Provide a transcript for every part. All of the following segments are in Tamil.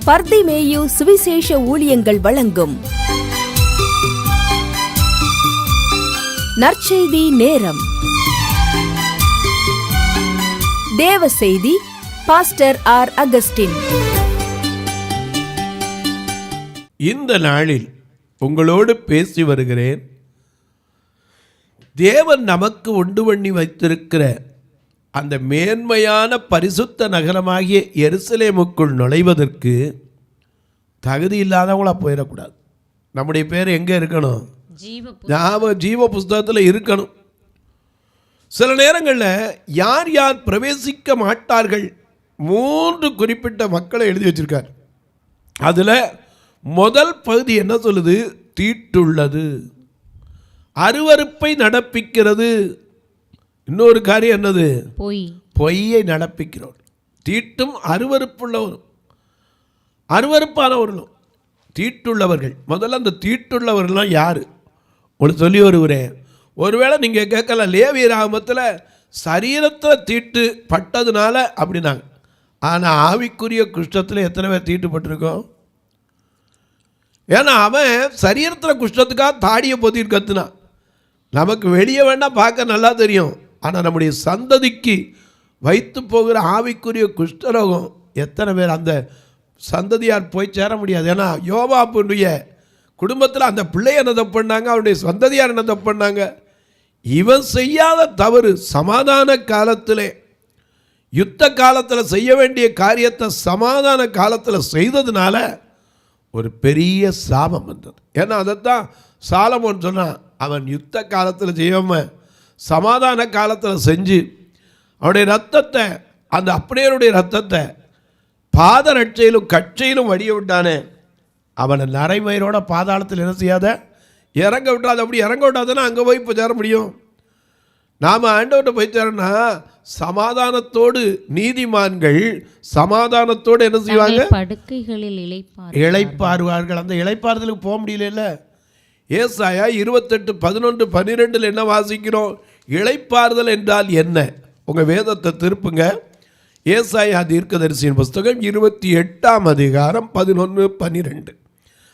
பர்திமேயு சுவிசேஷ ஊழியங்கள் வழங்கும் நற்செய்தி நேரம். தேவ செய்தி பாஸ்டர் ஆர். அகஸ்டின். இந்த நாளில் உங்களோடு பேசி வருகிறேன். தேவன் நமக்கு உண்டு பண்ணி வைத்திருக்கிற அந்த மேன்மையான பரிசுத்த நகரமாகிய எருசலேமுக்குள் நுழைவதற்கு தகுதி இல்லாதவங்களா போயிடக்கூடாது. நம்முடைய பேர் எங்கே இருக்கணும்? ஜீவ புஸ்தகத்தில் இருக்கணும். சில நேரங்களில் யார் யார் பிரவேசிக்க மாட்டார்கள் 3 குறிப்பிட்ட மக்களை எழுதி வச்சிருக்கார். அதில் முதல் பகுதி என்ன சொல்லுது? தீட்டுள்ளது, அருவருப்பை நடப்பிக்கிறது. இன்னொரு காரியம் என்னது? பொய்யை நடப்பிக்கிறோம். தீட்டும் அருவருப்புள்ளவரும் அருவருப்பானவர்களும் தீட்டுள்ளவர்கள். முதல்ல அந்த தீட்டுள்ளவர்கள்லாம் யார் உங்களுக்கு சொல்லி வருகிறேன். ஒருவேளை நீங்கள் கேட்கலாம், லேவியராகமத்தில் சரீரத்தில் தீட்டு பட்டதுனால அப்படின்னாங்க. ஆனால் ஆவிக்குரிய குஷ்டத்தில் எத்தனை பேர் தீட்டுப்பட்டிருக்கோம்? ஏன்னா அவன் சரீரத்தில் குஷ்டத்துக்காக தாடியை பொத்திட்டு கத்துனான். நமக்கு வெளியே வேண்டாம், பார்க்க நல்லா தெரியும். ஆனால் நம்முடைய சந்ததிக்கு வைத்து போகிற ஆவிக்குரிய குஷ்டரோகம் எத்தனை பேர் அந்த சந்ததியார் போய் சேர முடியாது. ஏன்னா யோவாப்புடைய குடும்பத்தில் அந்த பிள்ளை என்ன தப்பு பண்ணாங்க, அவருடைய சந்ததியார் என்ன தப்பு பண்ணாங்க. இவன் செய்யாத தவறு சமாதான காலத்திலே, யுத்த காலத்தில் செய்ய வேண்டிய காரியத்தை சமாதான காலத்தில் செய்ததுனால ஒரு பெரிய சாபம் வந்தது. ஏன்னா அதைத்தான் சாலமோன் சொன்னான், அவன் யுத்த காலத்தில் செய்யாமல் சமாதான காலத்தில் செஞ்சு அவனுடைய ரத்தத்தை, அந்த அப்படியனுடைய ரத்தத்தை பாதரட்சையிலும் கட்சையிலும் வடிய விட்டானே, அவனை நரைமயிரோட பாதாளத்தில் என்ன செய்யாத இறங்க விட்டாது. அப்படி இறங்க விட்டாதுன்னா அங்கே போய் இப்போ சேர முடியும். நாம் ஆண்டவர்கிட்ட போய் சேரனா சமாதானத்தோடு, நீதிமான்கள் சமாதானத்தோடு என்ன செய்வாங்க? படுக்கைகளில் இளைப்பாறுவார்கள். அந்த இளைப்பாறுதலுக்கு போக முடியல. ஏசாயா 28:11-12 என்ன வாசிக்கிறோம்? இளைப்பாறுதல் என்றால் என்ன? உங்கள் வேதத்தை திருப்புங்க. ஏசாயா தீர்க்கதரிசியின் புஸ்தகம் 28ஆம் அதிகாரம் 11-12.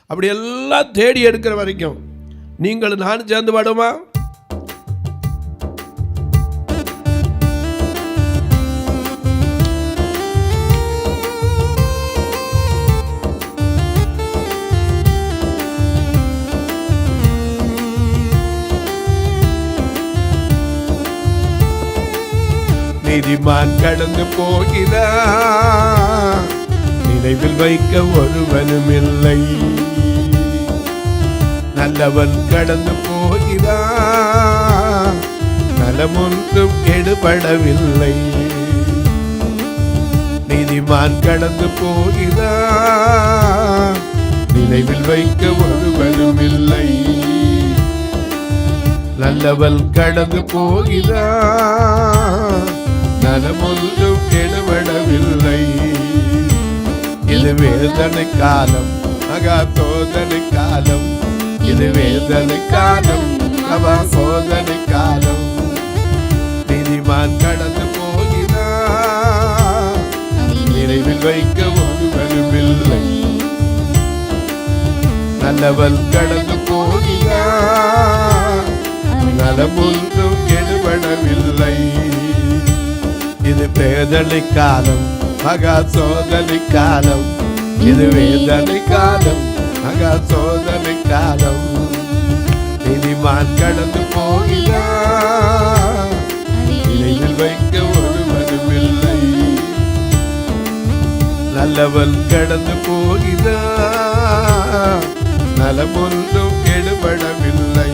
அப்படி எல்லாம் தேடி எடுக்கிற வரைக்கும் நீங்களும் நானும் சேர்ந்து பாடுமா? நீதிமான் கடந்து போகிறான், நினைவில் வைக்க ஒருவனும் இல்லை. நல்லவன் கடந்து போகிறான், நலமொன்றும் எடுபடவில்லை. நீதிமான் கடந்து போகிறான், நினைவில் வைக்க ஒருவனும் இல்லை. நல்லவன் கடந்து போகிறான், நலமொன்றும் எடுபடவில்லை. இது வேதனை காலம், மகா சோதனை காலம். இது வேதனை காலம், மகா சோதனை காலம். நீதிமான் கடந்து போகிறான், நினைவில் வைக்க ஒருவரும் இல்லை. நல்லவன் கடந்து போகிறான், நலமொன்றும் எடுபடவில்லை. இது வேதனை காலம், மகா சோதனை காலம். இது வேதனை காலம், மகா சோதனை காலம். நீதிமான் கடந்து போகிறான், நினைவில் வைக்க ஒருவரும் இல்லை. நல்லவன் கடந்து போகிறான், நலமொன்றும் எடுபடவில்லை.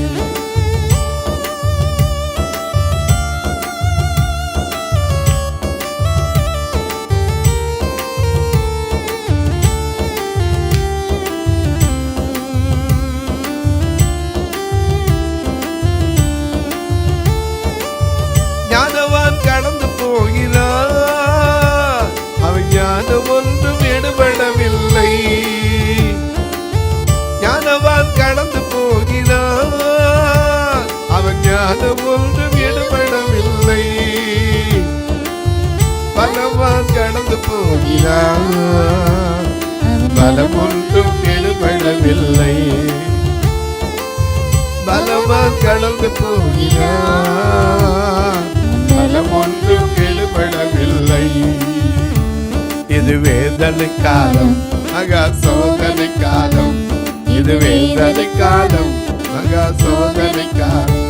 கடந்து போகிறான், அவன் ஞானம் ஒன்றும் எடுபடவில்லை. ஞானவான் கடந்து போகிறான், அவன் ஞானம் ஒன்றும் எடுபடவில்லை. பலவான் கடந்து போகிறான், இது வேதனை காலம், மகா சோதனை காலம். இது வேதனை காலம், மகா சோதனை காலம்.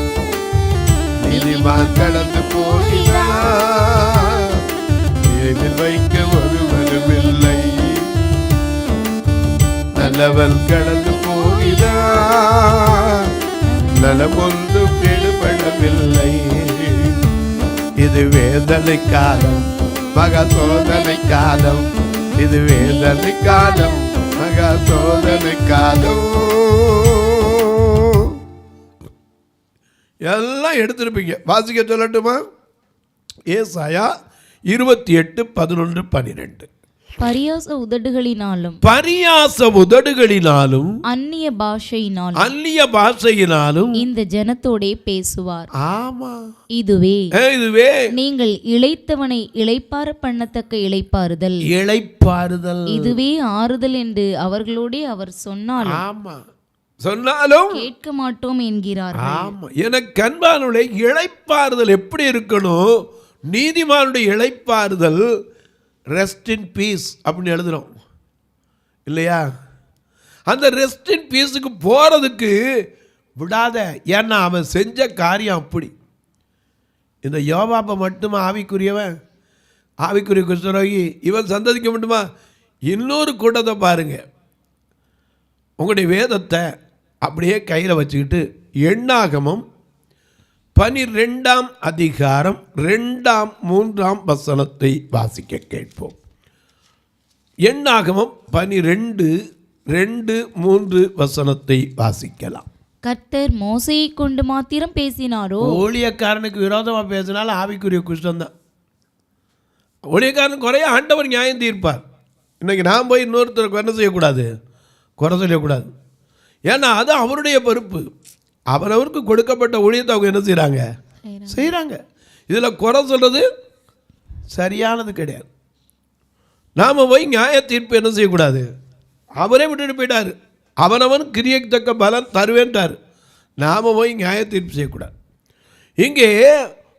நீதிமான் கடந்து போகிறார், ஏதில் வைக்க ஒருவரும் இல்லை. நல்லவன் கடந்து போகிறார், நலம் ஒன்றும் கெடுபடவில்லை. இது வேதனை காலம், மகா சோதனை காலம். இது வேதனை காலம், மகா சோதனை காலம். எல்லாம் எடுத்திருப்பீங்க. வாசிக்க சொல்லட்டுமா? ஏசாயா 28:11-12. பரியாச உதடுகளினாலும் அந்நிய பாஷையினாலும் இந்த ஜனத்தோடே பேசுவார். ஆமா, இதுவே நீங்கள் இளைத்தவனை இளைப்பார பண்ணத்தக்க இளைப்பாறுதல். இதுவே ஆறுதல் என்று அவர்களோடே அவர் சொன்னாலும் கேட்க மாட்டோம் என்கிறார். ஆமா, எனக்கு அன்பானுடைய இளைப்பாறுதல் எப்படி இருக்கணும்? நீதிமானுடைய இளைப்பாறுதல் ரெஸ்ட் இன் பீஸ் அப்படின்னு எழுதுறோம் இல்லையா? அந்த ரெஸ்ட் இன் பீஸுக்கு போகிறதுக்கு விடாத. ஏன்னா அவன் செஞ்ச காரியம் அப்படி. இந்த யோவாப்பை மட்டுமா ஆவிக்குரியவன், ஆவிக்குரிய குஷ்டரோகி இவன் சந்ததிக்க மட்டுமா? இன்னொரு கூட்டத்தை பாருங்க. உங்களுடைய வேதத்தை அப்படியே கையில் வச்சுக்கிட்டு எண்ணாகமம் 12ஆம் அதிகாரம் 2ஆம் 3ஆம் வசனத்தை வாசிக்க கேட்போம். எண்ணாகமம் 12:2-3 வசனத்தை வாசிக்கலாம். கர்த்தர் மோசையை கொண்டு மாத்திரம் பேசினாரோ? ஊழியக்காரனுக்கு விரோதமாக பேசினாலும் ஆவிக்குரிய குஷ்டம்தான். ஊழியக்காரன் குறைய ஆண்டவர் நியாயம் தீர்ப்பார். இன்னைக்கு நான் போய் இன்னொருத்தருக்கு என்ன செய்யக்கூடாது? குறை சொல்லக்கூடாது. ஏன்னா அது அவருடைய பொறுப்பு. அவரவருக்கு கொடுக்கப்பட்ட ஊழியத்தை அவங்க என்ன செய்கிறாங்க. இதில் குறை சொல்கிறது சரியானது கிடையாது. நாம் போய் நியாய தீர்ப்பு என்ன செய்யக்கூடாது. அவரே விட்டுட்டு போயிட்டார். அவனவன் கிரியைக்கு தக்க பலன் தருவேன்ட்டார். நாம் போய் நியாய தீர்ப்பு செய்யக்கூடாது. இங்கே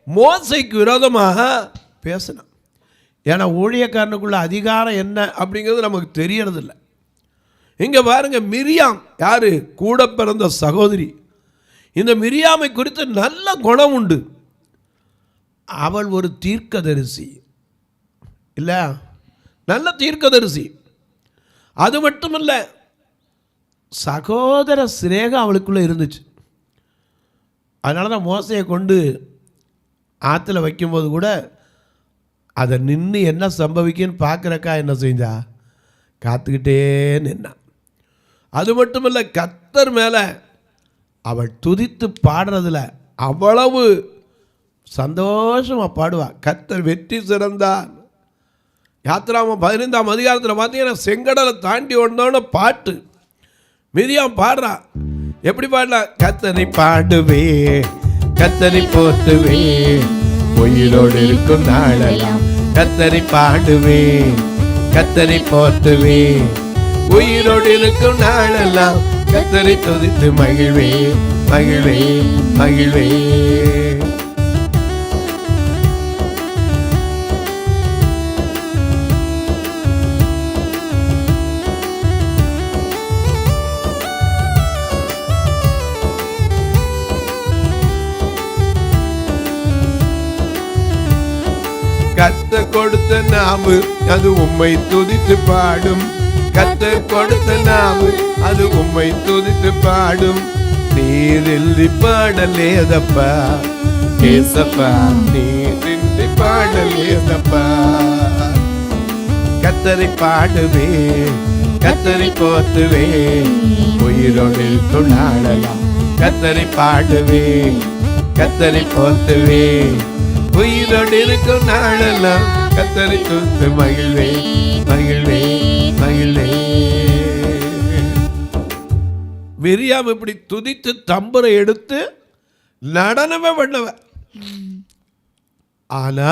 மோசைக்கு விரோதமாக பேசினான். ஏன்னா ஊழியக்காரனுக்குள்ள அதிகாரம் என்ன அப்படிங்கிறது நமக்கு தெரியறதில்லை. இங்கே பாருங்க, மிரியாம் யாரு? கூட பிறந்த சகோதரி. இந்த மிரியாமை குறித்து நல்ல குணம் உண்டு. அவள் ஒரு தீர்க்கதரிசி இல்லை? நல்ல தீர்க்கதரிசி. அது மட்டுமல்ல, சகோதர சிநேகம் அவளுக்குள்ளே இருந்துச்சு. அதனால தான் மோசையை கொண்டு ஆற்றுல வைக்கும்போது கூட அதை நின்று என்ன சம்பவிக்குன்னு பார்க்குறக்கா என்ன செஞ்சா? காத்துக்கிட்டே நின்னான். அது மட்டுமல்ல, கர்த்தர் மேலே அவள் துதித்து பாடுறதுல அவ்வளவு சந்தோஷமாக பாடுவாள். கர்த்தர் வெற்றி சிறந்தார். யாத்திராமம் 15ஆம் அதிகாரத்தில் பார்த்தீங்கன்னா செங்கடலை தாண்டி ஒன்றோன்னு பாட்டு மிரியாம் பாடுறா. எப்படி பாடலாம்? கர்த்தரை பாடுவே, கர்த்தரை போற்றுவே, உயிரோடு இருக்கும் நாளெல்லாம் கர்த்தரை பாடுவே, கர்த்தரை போற்றுவே, உயிரோடு இருக்கும் நாளெல்லாம் கர்த்தரை துதித்து மகிழ்வே, மகிழ்வே, மகிழ்வே. கர்த்தர் கொடுத்த நாமு அது உம்மை துதித்து பாடும். கர்த்தர் கொடுத்த நாமு அது உம்மை துதித்து பாடும். நீரின்றி பாடலேதப்பா ஏசப்பா, நீரின்றி பாடலேதப்பா. கர்த்தரை பாடுவே, கர்த்தரை போற்றுவே, உயிரோடு துணாடலாம். கர்த்தரை பாடுவே, கர்த்தரை போற்றுவே, உயிரோடு இருக்கும் நாளெல்லாம் கர்த்தரை துதித்து மகிழ்வே, மகிழ்வே, மகிழ்வே. மிரியாம் இப்படி துதித்து தம்புரை எடுத்து நடனமே பண்ணவ. ஆனா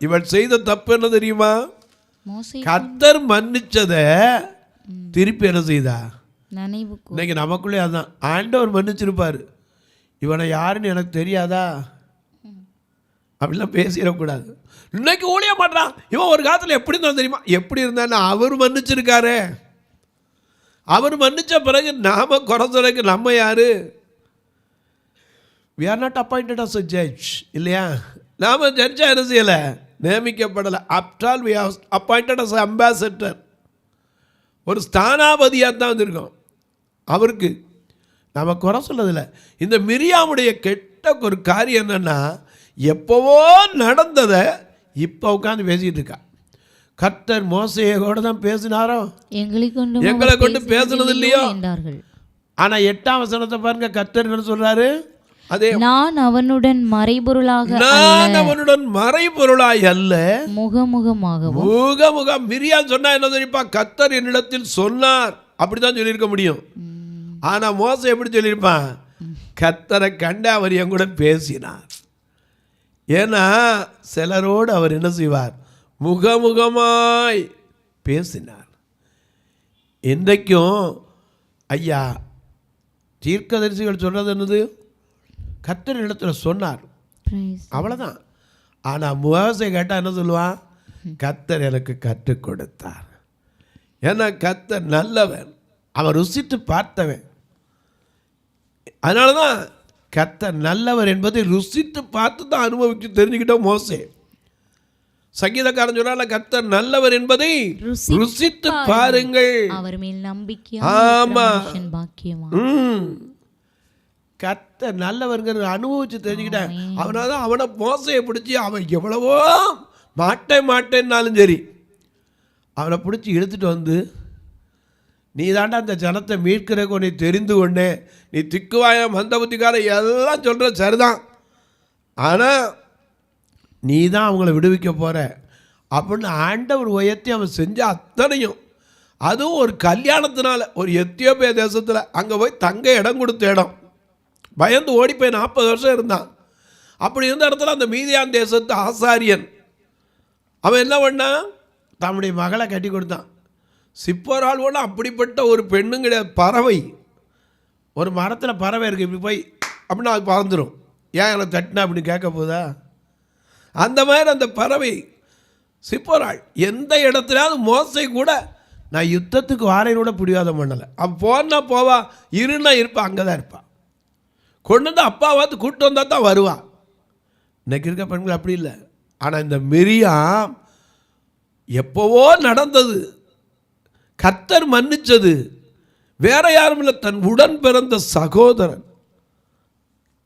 இவள் செய்த தப்பு என்ன தெரியுமா? கர்த்தர் மன்னிச்சத திருப்பி என்ன செய்தா? இன்னைக்கு நமக்குள்ளே அதான். ஆண்டவர் மன்னிச்சிருப்பாரு. இவனை யாருன்னு எனக்கு தெரியாதா? அப்படிலாம் பேசிடக்கூடாது. இன்னைக்கு ஊழிய மாட்டான், இவன் ஒரு காலத்தில் எப்படி இருந்தான் தெரியுமா? எப்படி இருந்தான்னு அவர் மன்னிச்சிருக்காரு. அவர் மன்னிச்ச பிறகு நாம குறை சொல்றதுக்கு நம்ம யாரு? we are not appointed as a judge, இல்லையா? நாம ஜட்ஜா என்ன செய்யலை, நியமிக்கப்படலை. after all we are appointed as an ambassador, ஒரு ஸ்தானாபதியாக தான் வந்திருக்கோம். அவருக்கு நம்ம குறை சொல்லதில்லை. இந்த மிரியாமுடைய கெட்ட ஒரு காரியம் என்னன்னா, எப்போவோ நடந்ததை இப்போ உட்காந்து பேசிக்கிட்டு இருக்கா. கர்த்தர் மோசேயோட தான் பேசினாரோ, எங்களை கொண்டு பேசுனது இல்லையோ என்றார்கள். ஆனால் 8ஆம் வசனத்தை பாருங்க, கர்த்தர் என்ன சொல்றாரு? அதே, நான் அவனுடன் மறைபொருளாய் அல்ல, முகமுகம். மிரியா சொன்னா என்ன தெரியுமா? கர்த்தர் என்னிடத்தில் சொன்னார், அப்படிதான் சொல்லியிருக்க முடியும். ஆனா மோசே எப்படி சொல்லியிருப்பான்? கர்த்தரை கண்டு அவர் என் கூட பேசினார். ஏன்னா சிலரோடு அவர் என்ன செய்வார்? முகமுகமாய் பேசினார். இன்றைக்கும் ஐயா தீர்க்கதரிசிகள் சொல்றது என்னது? கர்த்தர் இடத்துல சொன்னார், அவ்வளோதான். ஆனால் மோசே கேட்டால் என்ன சொல்லுவான்? கர்த்தர் எனக்கு கற்றுக் கொடுத்தார். ஏன்னா கர்த்தர் நல்லவன், அவன் ருசித்து பார்த்தவன். அதனால தான் கர்த்தர் நல்லவர் என்பதை ருசித்து பார்த்து தான் அனுபவிச்சு தெரிஞ்சுக்கிட்டோம் மோசே. சங்கீதக்காரன் சொன்னால, கர்த்தர் நல்லவர் என்பதை ருசித்து பாருங்கள், அவர் மேல் நம்பிக்கை. ஆமா, கர்த்தர் நல்லவர்ங்கிற அனுபவிச்சு தெரிஞ்சுக்கிட்டேன். அவனால தான் அவனை மோசையை பிடிச்சி, அவன் எவ்வளவோ மாட்டேன்னாலும் சரி அவனை பிடிச்சி இழுத்துட்டு வந்து, நீ தாண்டா அந்த ஜனத்தை மீட்கிறக்கு உன்னை தெரிந்து கொண்டே, நீ திக்குவாய மந்த புத்திக்கார எல்லாம் சொல்கிற சரிதான், ஆனால் நீ தான் அவங்கள விடுவிக்க போகிற அப்படின்னு ஆண்டவர் உயர்த்தி அவன் செஞ்ச அத்தனையும், அதுவும் ஒரு கல்யாணத்தினால, ஒரு எத்தியோப்பியா தேசத்தில் அங்கே போய் தங்க இடம் கொடுத்த இடம், பயந்து ஓடி போய் 40 வருஷம் இருந்தான். அப்படி இருந்த இடத்துல அந்த மீதியான் தேசத்து ஆசாரியன் அவன் என்ன பண்ணான்? தன்னுடைய மகளை கட்டி கொடுத்தான். சிப்போரால் ஒன்று அப்படிப்பட்ட ஒரு பெண்ணும் கிடையாது. பறவை, ஒரு மரத்தில் பறவை இருக்குது, இப்படி போய் அப்படின்னா அது பறந்துடும். ஏன் எனக்கு தட்டினா அப்படின்னு கேட்க போதா? அந்த மாதிரி அந்த பறவை சிப்போராள் எந்த இடத்துலையாவது மோசை கூட நான் யுத்தத்துக்கு வாரையும் கூட பிடிவாதம் பண்ணலை. அவன் போனா போவா, இருன்னா இருப்பான், அங்கே தான் இருப்பான். கொண்டு வந்து அப்பாவாத்து கூப்பிட்டு வந்தால் தான் வருவான். இன்னைக்கு இருக்க பெண்கள் அப்படி இல்லை. ஆனால் இந்த மிரியாம் எப்போவோ நடந்தது, கர்த்தர் மன்னிச்சது, வேற யாரும் இல்லை, தன் உடன் பிறந்த சகோதரன்.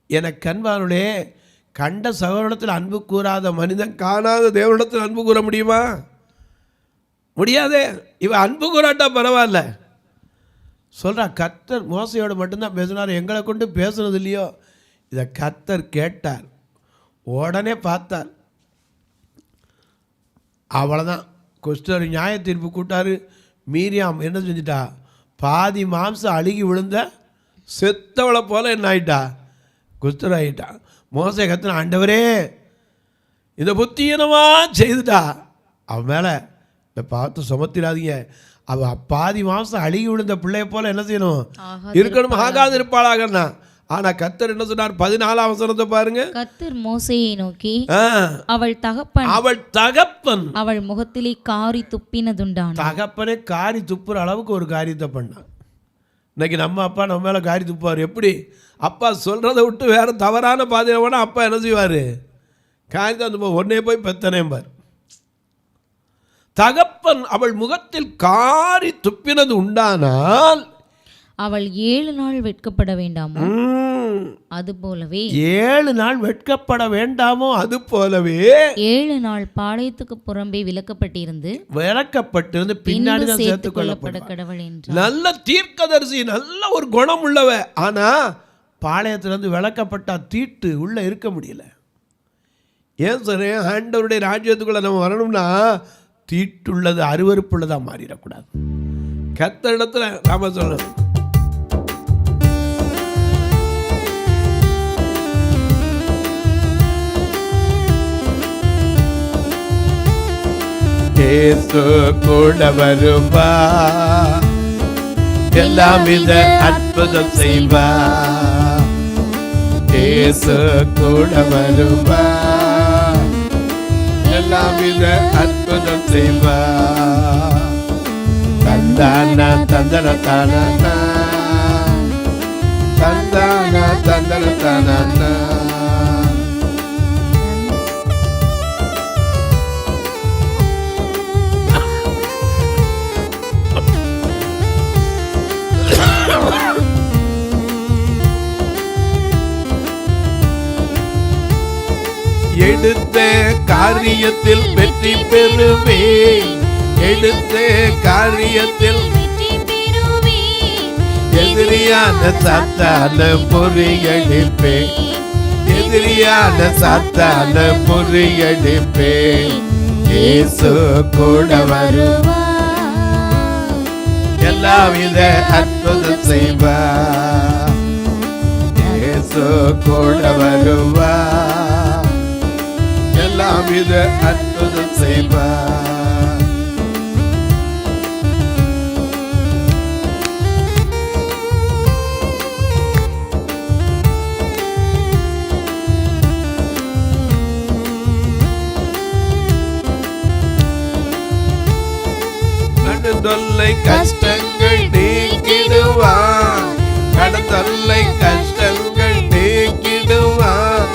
எனக்கு அன்பானுடைய கண்ட சகோதரத்தில் அன்பு கூறாத மனிதன் காணாத தேவனிடத்தில் அன்பு கூற முடியுமா? முடியாதே. இவன் அன்பு கூறாட்டா பரவாயில்ல. சொல்கிறா, கர்த்தர் மோசையோடு மட்டும்தான் பேசினார், எங்களை கொண்டு பேசுனது இல்லையோ. இதை கர்த்தர் கேட்டார், உடனே பார்த்தார். அவ்வளோதான், குஷ்டர் நியாய தீர்ப்பு கூட்டார். மீரியாம் என்ன செஞ்சிட்டா? பாதி மாம்சம் அழுகி விழுந்த செத்தவளை போல என்ன ஆயிட்டா? குஷ்டர் ஆகிட்டா. மோசை கத்துன, ஆண்டவரே இந்த புத்தியனமாக செய்துட்டா, அவன் மேலே இந்த பார்த்து சுமத்திடாதீங்க, அவள் பாதி மாம்சம் அழுகி விழுந்த பிள்ளைய போல என்ன செய்யணும்? இருக்கணும், ஆகாது இருப்பாளாகண்ணா. ஆனா கர்த்தர் என்ன சொன்னார்? 14ஆம் வசனத்தை பாருங்க. கர்த்தர் மோசேயை நோக்கி, அவள் தகப்பன் அவள் முகத்திலே காரி துப்பினதுண்டான். தகப்பனே காரி துப்புற அளவுக்கு ஒரு காரியத்தை பண்ணான். இன்னைக்கு நம்ம அப்பா நம்ம மேல காரி துப்புவார். எப்படி? அப்பா சொல்றதை விட்டு வேற தவறான பாதையில போனா அப்பா என்ன செய்வாரு? காரியத்தை அந்த ஒன்னே போய் பெத்தனேம்பார். தகப்பன் அவள் முகத்தில் காரி துப்பினது உண்டானால் அவள் 7 நாள் வெட்கப்பட வேண்டாமோ? அது போலவே 7 நாள் வெட்கப்பட வேண்டாமோ? அது போலவே 7 நாள் பாளையத்துக்கு புறம்பே விலக்கப்பட்டிருந்து பின்னாடி தான் சேர்த்துக் கொள்ளப்பட கடவுள் என்று. நல்ல தீர்க்கதரிசி, நல்ல ஒரு குணம் உள்ளவ. ஆனா பாளையத்திலிருந்து விலக்கப்பட்டா தீட்டு உள்ள இருக்க முடியல. ஏன் சொன்னேன்? ஆண்டவருடைய ராஜ்யத்துக்குள்ள நம்ம வரணும்னா தீட்டுள்ளது அருவருப்புள்ளதா மாறிடக்கூடாது. கர்த்தரிடத்துல நாம சொல்லணும், இயேசு கூட வருவா, எல்லாம் வித அற்புதம் செய்வா. இயேசு கூட வருவா, வித அற்புதம் செய்வார். தந்தானா தந்தன தானா, தந்தானா தந்தன தானா. எடுத்த காரியத்தில் வெற்றி பெறுவேன், எடுத்த காரியத்தில் எதிரியான சாத்தான முறியடிப்பேன், எதிரியான சாத்தான முறியடிப்பேன். இயேசு கூட வருவார், எல்லாவித அற்புதம் செய்வார். இயேசு கூட வருவார், எல்லாவித அற்புதம் செய்வார். தொல்லை கஷ்டங்கள் நீக்கிடுவார், கடத்தொல்லை கஷ்டங்கள் நீக்கிடுவார்.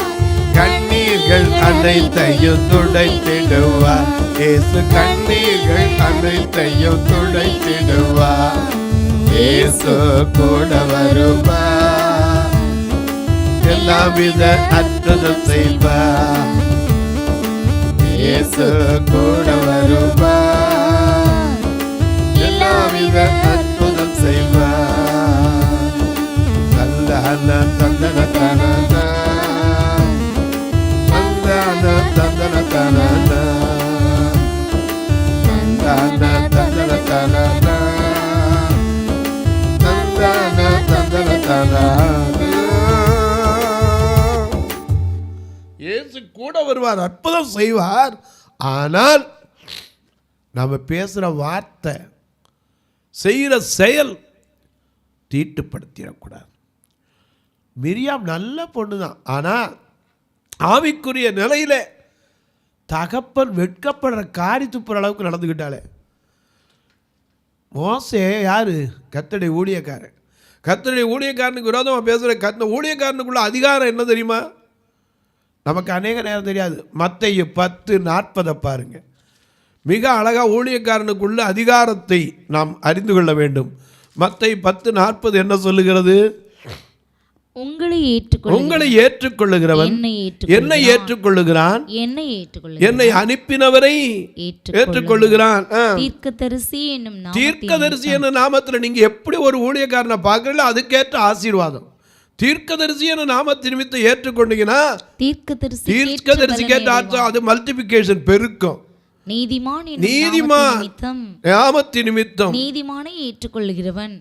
கண்ணீர்கள் அனைத்தையும் துடைத்திடுவார், இயேசு கண்ணீர்கள் அனைத்தையும் துடைத்திடுவார். இயேசு கூட வருவார், எல்லாவித அற்புதம் செய்வார். இயேசு கூட வருவார், எல்லாவித அற்புதம் செய்வார். தந்தான தந்தன தானா, தந்தான தந்தன தானா, தந்தான தந்தன தானா, தந்தான தந்தன தானா. இயேசு கூட வருவார், அற்புதம் செய்வார். ஆனால் நம்ம பேசுகிற வார்த்தை, செய்கிற செயல் தீட்டுப்படுத்திடக்கூடாது. மிரியாம் நல்ல பொண்ணு தான், ஆனால் ஆவிக்குரிய நிலையில் தகப்பன் வெட்கப்படுற காரி துப்புற அளவுக்கு நடந்துக்கிட்டாலே. மோசே யார்? கர்த்தருடைய ஊழியக்காரன். கர்த்தருடைய ஊழியக்காரனுக்கு விரோதமாக பேசுகிற ஊழியக்காரனுக்குள்ள அதிகாரம் என்ன தெரியுமா? நமக்கு அநேக நேரம் தெரியாது. மத்தேயு 10:40 பாருங்க. மிக அழகாக ஊழியக்காரனுக்குள்ள அதிகாரத்தை நாம் அறிந்து கொள்ள வேண்டும். மத்தேயு 10:40 என்ன சொல்லுகிறது? உங்களை ஏற்றுக்கொள்ளுகிறவன் என்னை ஏற்றுக்கொள்ளுகிறான், என்னை அனுப்பினவரை ஏற்றுக்கொள்ளுகிறான். தீர்க்கதரிசி என்னும் நாமத்தில் நீங்க எப்படி ஒரு ஊழியக்காரனை பார்க்கறீங்களோ அதுக்கேற்ற ஆசீர்வாதம். தீர்க்கதரிசி என்ற நாமத்தை நிமித்தம் ஏற்றுக்கொண்டீங்கன்னா தீர்க்கதரிசி கேட்ட ஆற்றல், அது மல்டிபிகேஷன், பெருக்கம். நீதிமான் நாமத்தின் நிமித்தம் நீதிமானை ஏற்றுக்கொள்கிறவன்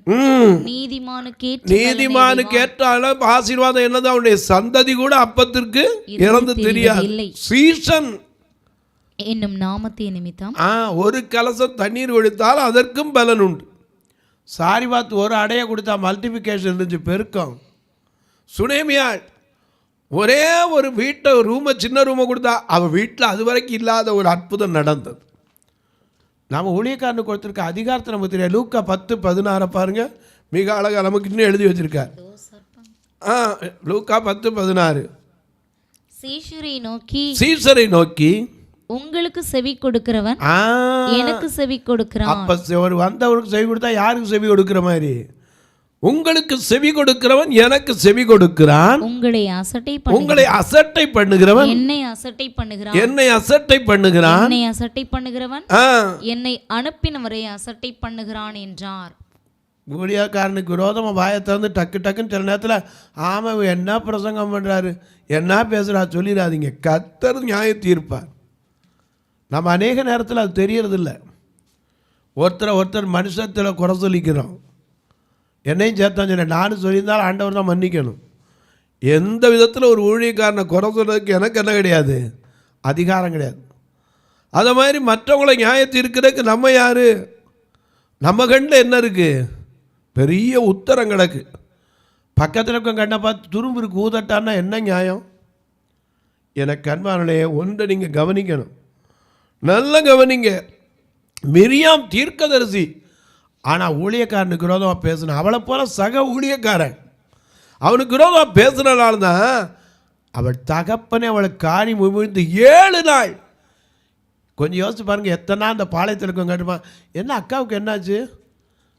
நீதிமானுக்கு ஏற்ற ஆசீர்வாதம் என்னது? அவனுடைய சந்ததி கூட அப்பத்திற்கு இறந்து தெரியாது. சீசன் என்னும் நாமத்தின் நிமித்தம் ஒரு கலசம் தண்ணீர் கொடுத்தால் அதற்கும் பலன் உண்டு. சாரிபாத் ஒரு அடைய கொடுத்தா மல்டிபிகேஷன் இருந்துச்சு, பெருக்கம். சுனேமியாள் ஒரே ஒரு வீட்டை ரூமை, சின்ன ரூமை கொடுத்தா அவள் வீட்டில் அது வரைக்கும் இல்லாத ஒரு அற்புதம் நடந்தது. நாம் ஊழியக்காரனுக்கு கொடுத்துருக்க அதிகாரத்தை நமக்கு தெரியாது. லூக்கா 10:16 பாருங்க, மிக அழகாக நமக்கு இன்னும் எழுதி வச்சிருக்கார். லூக்கா 10:16 சீசரை நோக்கி உங்களுக்கு செவி கொடுக்கிறவன் எனக்கு செவி கொடுக்கிறான். அப்ப ஒரு வந்தவருக்கு செவி கொடுத்தா யாருக்கு செவி கொடுக்கிற மாதிரி? உங்களுக்கு செவி கொடுக்கிறவன் எனக்கு செவி கொடுக்கிறான். உங்களை அசட்டை பண்ணுகிறவன் என்னை அசட்டை பண்ணுகிறான். என்னை அனுப்பினவரை அசட்டை பண்ணுகிறான் என்றார். ஊழியக்காரனுக்கு விரோதமாக வாயை திறந்து டக்கு டக்குன்னு சில நேரத்தில் ஆமாம் என்ன பிரசங்கம் பண்ணுறாரு, என்ன பேசுகிறா சொல்லிடாதீங்க. கர்த்தர் நியாயம் தீர்ப்பார். நம்ம அநேக நேரத்தில் அது தெரியறதில்ல. ஒருத்தர் மனுஷத்தில் குறை சொல்லிக்கிறோம். என்னையும் சேர்த்தான் சொன்னேன், நானும் சொல்லியிருந்தாலும் ஆண்டவர் தான் மன்னிக்கணும். எந்த விதத்தில் ஒரு ஊழியக்காரனை குறை சொல்கிறதுக்கு எனக்கு என்ன கிடையாது, அதிகாரம் கிடையாது. அதை மாதிரி மற்றவங்களை நியாயத்தை இருக்கிறதுக்கு நம்ம யார்? நம்ம கண்ணில் என்ன இருக்குது? பெரிய உத்தரம் கிடக்கு. பக்கத்தில் இருக்க கண்ணை பார்த்து துரும்புருக்கு ஊதட்டான்னா என்ன நியாயம்? எனக்கு அன்பானே ஒன்றை நீங்கள் கவனிக்கணும். நல்ல கவனிங்க. மிரியாம் தீர்க்கதரிசி, ஆனால் ஊழியக்காரனுக்கு விரோதமாக பேசின அவளை போல சக ஊழியக்காரன் அவனுக்கு விரோதமாக பேசுனனால தான் அவள் தகப்பனே அவளை காரி முமிழ்ந்து 7 நாள். கொஞ்சம் யோசிச்சு பாருங்கள், எத்தனை நாள் அந்த பாளையத்தில் இருக்கவங்க கேட்டுப்பான், என்ன அக்காவுக்கு என்னாச்சு,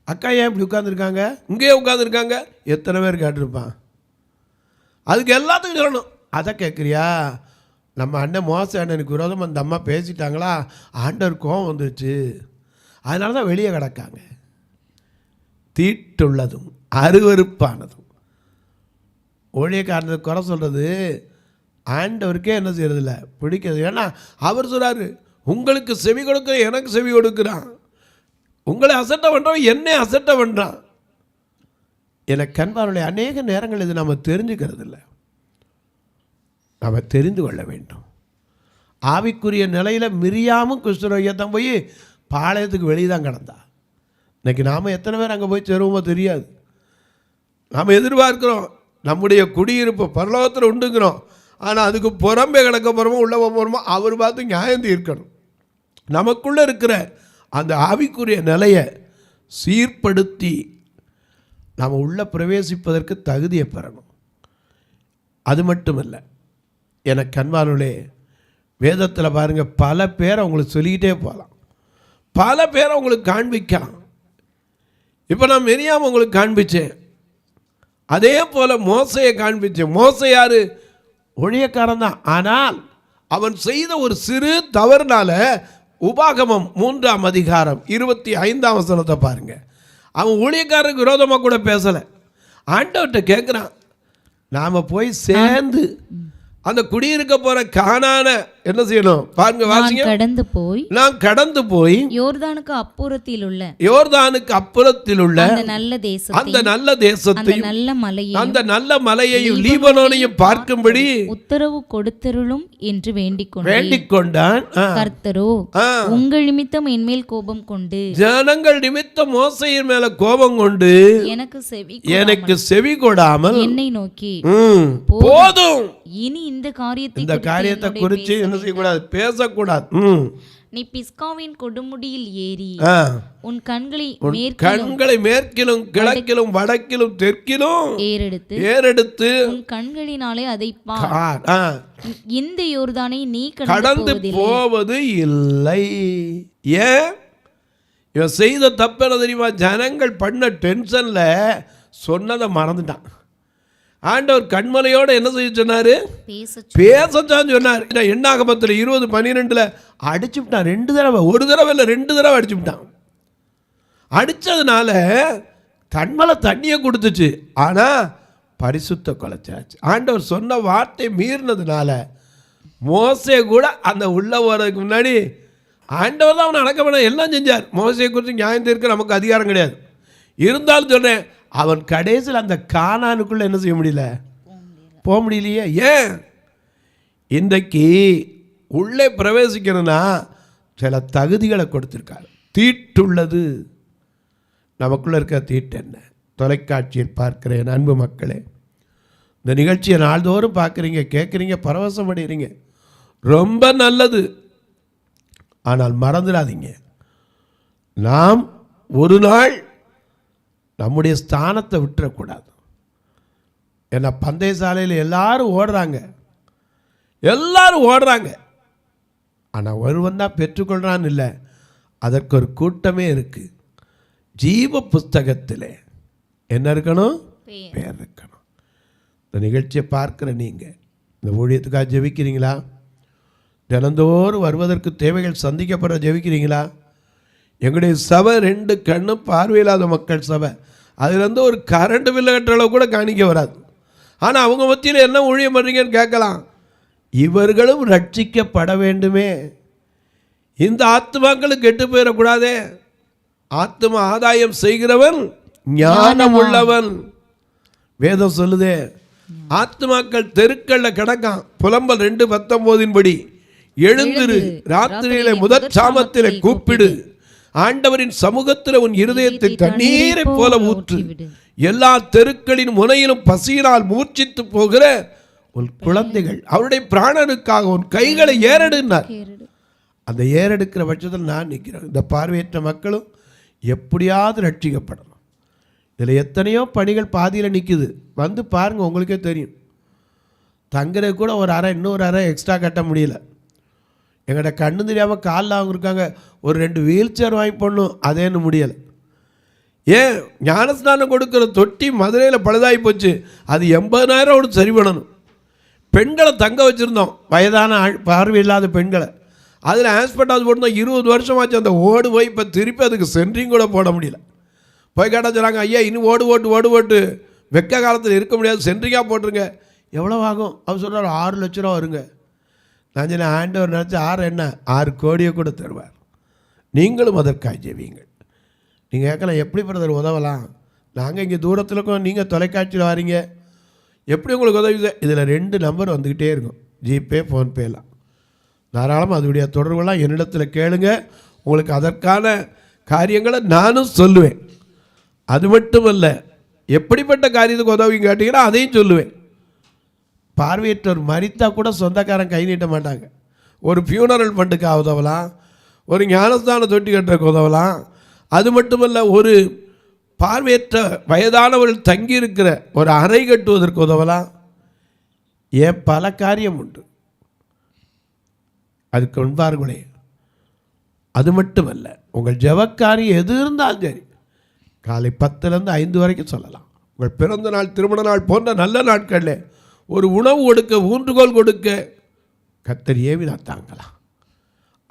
அக்கா ஏன் இப்படி உட்காந்துருக்காங்க, இங்கேயே உட்காந்துருக்காங்க, எத்தனை பேர் கேட்டிருப்பான். அதுக்கு எல்லாத்துக்கும் சொல்லணும். அதை கேட்குறியா, நம்ம அண்ணன் மோச அண்ணனுக்கு விரோதம் அந்த அம்மா பேசிட்டாங்களா, ஆண்டவர் கோவம் வந்துருச்சு, அதனால தான் வெளியே கிடக்காங்க. தீட்டுள்ளதும் அருவருப்பானதும் ஊழியக்காரனை குறை சொல்கிறது ஆண்டவருக்கே என்ன செய்யறதில்ல, பிடிக்கிறது. ஏன்னா அவர் சொல்கிறாரு, உங்களுக்கு செவி கொடுக்குற எனக்கு செவி கொடுக்குறான், உங்களை அசட்டை பண்ணுறோம் என்னை அசட்டை பண்ணுறான். எனக்கு கண்பாருடைய அநேக நேரங்கள் இது நம்ம தெரிஞ்சுக்கிறது இல்லை. நம்ம தெரிந்து கொள்ள வேண்டும். ஆவிக்குரிய நிலையில் மிரியாமும் குஷ்டரோகியத்தான் போய் பாளையத்துக்கு வெளியே தான் கிடந்தா. இன்றைக்கி நாம் எத்தனை பேர் அங்கே போய் சேருவோமோ தெரியாது. நாம் எதிர்பார்க்குறோம் நம்முடைய குடியிருப்பு பரலோகத்தில் உண்டுங்கிறோம், ஆனால் அதுக்கு புறம்பே கிடக்க போகிறோமோ உள்ள போகிறோமோ அவர் பார்த்து நியாயம் தீர்க்கணும். நமக்குள்ளே இருக்கிற அந்த ஆவிக்குரிய நிலையை சீர்படுத்தி நாம் உள்ளே பிரவேசிப்பதற்கு தகுதியை பெறணும். அது மட்டும் இல்லை, எனக்கு அன்பானவர்களே, வேதத்தில் பாருங்கள், பல பேரை உங்களுக்கு சொல்லிக்கிட்டே போகலாம், பல பேரை உங்களுக்கு காண்பிக்கலாம். இப்போ நான் மிரியாம் உங்களுக்கு காண்பித்தேன், அதே போல் மோசையை காண்பித்தேன். மோசை யார், ஊழியக்காரன் தான். ஆனால் அவன் செய்த ஒரு சிறு தவறுனால உபாகமம் 3ஆம் அதிகாரம் 25ஆம் வசனத்தை பாருங்கள். அவன் ஊழியக்காரருக்கு விரோதமாக கூட பேசலை. ஆண்டவர்கிட்ட கேட்குறான், நாம் போய் சேர்ந்து அந்த குடியிருக்க போற கானான என்ன செய்யணும் பாருங்க, வாசிங்க. நான் கடந்து போய் யோர்தானுக்கு அப்புறத்தில் உள்ள அந்த நல்ல தேசத்தையும் அந்த நல்ல மலையையும் லீபனோனையும் பார்க்கும்படி உத்தரவு கொடுத்தருளும் என்று வேண்டிக் கொண்டான். கர்த்தரோ உங்கள் நிமித்தம் என்மேல் கோபம் கொண்டு, ஜனங்கள் நிமித்தம் மோசையின் மேல கோபம் கொண்டு எனக்கு செவி கொடாமல் என்னை நோக்கி போதும், இனி இந்த காரியத்தை குறித்து என்ன செய்யக்கூடாது, பேசக்கூடாது. நீ பிஸ்காவின் கொடுமுடியில் ஏறி உன் கண்களை மேற்கிலும் கிழக்கிலும் வடக்கிலும் தெற்கிலும் ஏறெடுத்து உன் கண்களினாலே அதை பார், இந்த யோர்தானை நீ கடந்து போவது இல்லை. ஏன் இவன் செய்த தப்பு என்ன தெரியுமா, ஜனங்கள் பண்ண டென்ஷன்ல சொன்னதை மறந்துட்டான். ஆண்டவர் கண்மலையோட என்ன செய்ய சொன்னாரு, பேசத்தான் சொன்னார். எண்ணாகமத்தில் 20:12 அடிச்சு விட்டான் 2 தடவை, ஒரு தடவை இல்லை 2 தடவை அடிச்சு விட்டான். அடிச்சதுனால கண்மலை தண்ணியை கொடுத்துச்சு, ஆனா பரிசுத்த கொலைச்சாச்சு. ஆண்டவர் சொன்ன வார்த்தை மீறினதுனால மோசே கூட அந்த உள்ள போறதுக்கு முன்னாடி ஆண்டவர் தான் அவனை அடக்க பண்ண எல்லாம் செஞ்சார். மோசையை குறித்து நியாயம் தீர்க்க நமக்கு அதிகாரம் கிடையாது. இருந்தாலும் சொல்றேன், அவன் கடைசியில் அந்த கானானுக்குள்ள என்ன செய்ய முடியல, போக முடியலையே. ஏன், இன்றைக்கு உள்ளே பிரவேசிக்கணும்னா சில தகுதிகளை கொடுத்துருக்காரு. தீட்டுள்ளது, நமக்குள்ள இருக்க தீட்டு என்ன? தொலைக்காட்சியில் பார்க்கிறேன் அன்பு மக்களே, இந்த நிகழ்ச்சியை நாள்தோறும் பார்க்குறீங்க, கேட்குறீங்க, பரவசம் அடைகிறீங்க, ரொம்ப நல்லது. ஆனால் மறந்துடாதீங்க, நாம் ஒரு நாள் நம்முடைய ஸ்தானத்தை விட்டுறக்கூடாது. ஏன்னா பந்தய சாலையில் எல்லாரும் ஓடுறாங்க, ஆனால் ஒருவன் தான் பெற்றுக்கொள்றான்னு இல்லை, அதற்கு ஒரு கூட்டமே இருக்குது. ஜீவ புஸ்தகத்தில் என்ன இருக்கணும், பேர் இருக்கணும். இந்த நிகழ்ச்சியை பார்க்குற நீங்கள் இந்த ஊழியத்துக்காக ஜெபிக்கிறீங்களா? தினந்தோறும் வருவதற்கு தேவைகள் சந்திக்கப்படுற ஜெபிக்கிறீங்களா? எங்களுடைய சபை 2 கண்ணும் பார்வையில்லாத மக்கள் சபை, அதுலேருந்து ஒரு கரண்ட் பில்லை கட்டுற அளவு கூட காணிக்க வராது. ஆனால் அவங்க மத்தியில் என்ன ஊழியம் பண்ணுறீங்கன்னு கேட்கலாம். இவர்களும் ரட்சிக்கப்பட வேண்டுமே, இந்த ஆத்மாக்களும் கெட்டு போயிடக்கூடாதே. ஆத்மா ஆதாயம் செய்கிறவன் ஞானம் உள்ளவன். வேதம் சொல்லுதே, ஆத்மாக்கள் தெருக்கள்ல கிடக்கான். புலம்பல் 2:19 எழுந்திரு, ராத்திரியிலே முதற் சாமத்திலே கூப்பிடு, ஆண்டவரின் சமூகத்தில் உன் இருதயத்தை தண்ணீரை போல ஊற்று, எல்லா தெருக்களின் முனையிலும் பசியினால் மூர்ச்சித்து போகிற உன் குழந்தைகள் அவருடைய பிராணனுக்காக உன் கைகளை ஏறெடுனார். அந்த ஏறெடுக்கிற பட்சத்தில் நான் நிற்கிறேன். இந்த பார்வையற்ற மக்களும் எப்படியாவது ரட்சிக்கப்படணும். இதில் எத்தனையோ பணிகள் பாதியில் நிற்குது. வந்து பாருங்கள், உங்களுக்கே தெரியும். தங்குறது கூட ஒரு அறை, இன்னொரு அறை எக்ஸ்ட்ரா கட்ட முடியல. எங்கள்கிட்ட கண்ணு தெரியாமல் காலில் அவங்க இருக்காங்க, ஒரு 2 வீல் சேர் வாங்கி போடணும், அதேன்னு முடியலை. ஏன் ஞானஸ்நானம் கொடுக்குற தொட்டி மதுரையில் பழுதாகி போச்சு, அது 80,000 சரி பண்ணணும். பெண்களை தங்க வச்சுருந்தோம், வயதான பார்வை இல்லாத பெண்களை. அதில் ஹாஸ்பிட்டல் போட்டிருந்தோம், 20 வருஷமாச்சு. அந்த ஓடு போய் இப்போ திருப்பி அதுக்கு சென்ட்ரிங் கூட போட முடியல. போய் கேட்டால் சொல்கிறாங்க, ஐயா இன்னும் ஓடு ஓட்டு வெக்க காலத்தில் இருக்க முடியாது, சென்ட்ரிங்காக போட்டுருங்க. எவ்வளோ ஆகும்? அவர் சொல்கிறார் 6 லட்ச ரூபா வருங்க. நான் சொன்னேன், ஆண்டவர் நினச்சி 6 என்ன 6 கோடியை கூட தருவார். நீங்களும் அதற்காக ஜெபியுங்கள். நீங்கள் கேட்கலாம், எப்படி பிரதர் உதவலாம்? நாங்கள் இங்கே தூரத்தில் இருக்கோம், நீங்கள் தொலைக்காட்சியில் வரீங்க, எப்படி உங்களுக்கு உதவி? இதில் 2 நம்பர் வந்துக்கிட்டே இருக்கும், ஜிபே ஃபோன்பேலாம். தாராளமாக அதனுடைய தொடர்புலாம் என்னிடத்தில் கேளுங்க. உங்களுக்கு அதற்கான காரியங்களை நானும் சொல்லுவேன். அது மட்டுமல்ல, எப்படிப்பட்ட காரியத்துக்கு உதவி கேட்டிங்கன்னா அதையும் சொல்லுவேன். பார்வையற்றோர் மரித்தா கூட சொந்தக்காரன் கை நீட்ட மாட்டாங்க. ஒரு ஃபியூனரல் ஃபண்டுக்காக உதவலாம், ஒரு ஞானஸ்தான தொட்டி கட்டுறதுக்கு உதவலாம். அது மட்டுமல்ல, ஒரு பார்வையற்ற வயதானவர்கள் தங்கியிருக்கிற ஒரு அறை கட்டுவதற்கு உதவலாம். ஏன் பல காரியம் உண்டு. அதுக்கு முன்பார்களே, அது மட்டுமல்ல, உங்கள் ஜெபக்காரியம் எது இருந்தாலும் சரி, காலை 10லேருந்து 5 வரைக்கும் சொல்லலாம். உங்கள் பிறந்த நாள், திருமண நாள் போன்ற நல்ல நாட்களில் ஒரு உணவு கொடுக்க, ஊன்றுகோல் கொடுக்க கர்த்தர் ஏவினா தாங்கலாம்.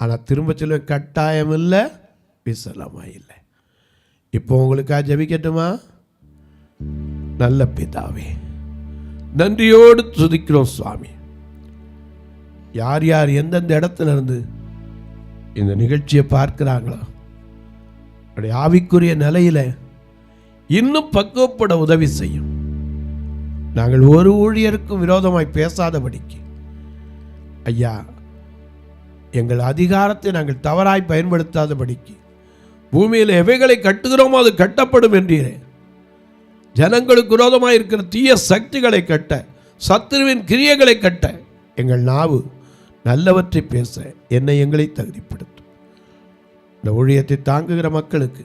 ஆனால் திரும்ப சொல்ல கட்டாயம் இல்லை, விசலமாக இல்லை. இப்போ உங்களுக்காக ஜெபிக்கட்டுமா? நல்ல பிதாவே, நன்றியோடு துதிக்கிறோம் சுவாமி. யார் யார் எந்தெந்த இடத்துல இருந்து இந்த நிகழ்ச்சியை பார்க்கிறாங்களோ, அப்படி ஆவிக்குரிய நிலையில் இன்னும் பக்குவப்பட உதவி செய்யும். நாங்கள் ஒரு ஊழியருக்கும் விரோதமாய் பேசாதபடிக்கு ஐயா, எங்கள் அதிகாரத்தை நாங்கள் தவறாய் பயன்படுத்தாதபடிக்கு, பூமியில் எவைகளை கட்டுகிறோமோ அது கட்டப்படும் என்றீரே. ஜனங்களுக்கு விரோதமாக இருக்கிற தீய சக்திகளை கட்ட, சத்துருவின் கிரியைகளை கட்ட எங்கள் நாவு நல்லவற்றை பேச என்னை எங்களை தகுதிப்படுத்தும். இந்த ஊழியத்தை தாங்குகிற மக்களுக்கு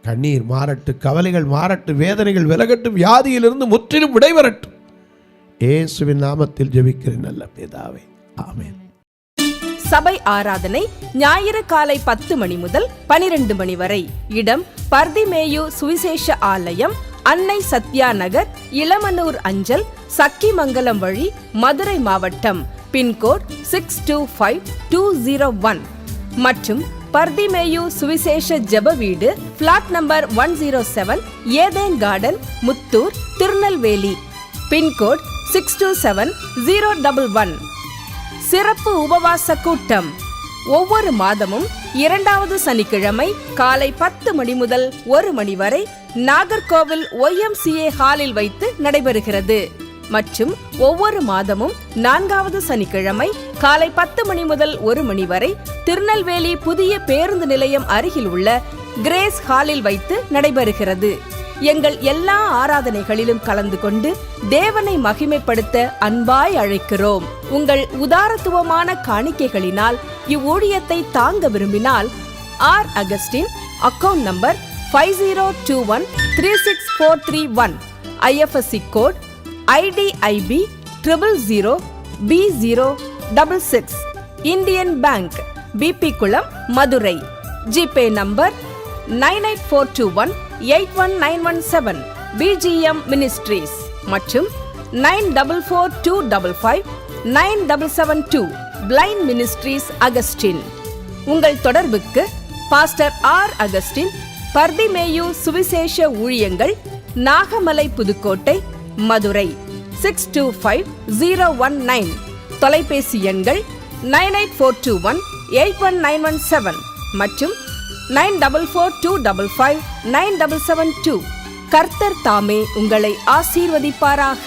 கண்ணீர் மாறட்டு, கவலைகள் மாறட்டு, வேதனைகள் விலகட்டும், வியாதியிலிருந்து முற்றிலும் விடைபெறட்டும். இயேசுவின் நாமத்தில் ஜெபிக்கிறேன் நல்ல பிதாவே, ஆமென். சபை ஆராதனை ஞாயிறு காலை 10 மணி முதல் 12 மணி வரை. இடம் பர்திமேயு சுவிசேஷ ஆலயம், அன்னை சத்யா நகர், இளமனூர் அஞ்சல், சக்கிமங்கலம் வழி, மதுரை மாவட்டம். பின்கோட் 625201 மற்றும் பர்திமேயு சுவிசேஷ ஜெப வீடு, flat number 107, Eden garden, Muthur, Tirunelveli. Pin code 627011. சிறப்பு உபவாச கூட்டம் ஒவ்வொரு மாதமும் 2வது சனிக்கிழமை காலை 10 மணி முதல் 1 மணி வரை நாகர்கோவில் YMCA ஹாலில் வைத்து நடைபெறுகிறது. மற்றும் ஒவ்வொரு மாதமும் 4வது சனிக்கிழமை காலை 10 மணி முதல் 1 மணி வரை திருநெல்வேலி புதிய பேருந்து நிலையம் அருகில் உள்ள கிரேஸ் ஹாலில் வைத்து நடைபெறுகிறது. எங்கள் எல்லா ஆராதனைகளிலும் கலந்து கொண்டு தேவனை மகிமைப்படுத்த அன்பாய் அழைக்கிறோம். உங்கள் உதாரத்துவமான காணிக்கைகளினால் இவ்வூழியத்தை தாங்க விரும்பினால் R. Augustine, account number 5021364331, IFSC code IDIB 000B066, Indian bank, BP Kulam, Madurai. GPay number 9842181917, BGM ministries மற்றும் 9442559772, பிளைண்ட் மினிஸ்ட்ரீஸ் அகஸ்டின். உங்கள் தொடர்புக்கு பாஸ்டர் R. அகஸ்டின், பர்திமேயு சுவிசேஷ ஊழியங்கள், நாகமலை, புதுக்கோட்டை, மதுரை 625019. தொலைபேசி எண்கள் 9842181917 மற்றும் 9442559772. கர்த்தர் தாமே உங்களை ஆசீர்வதிப்பாராக.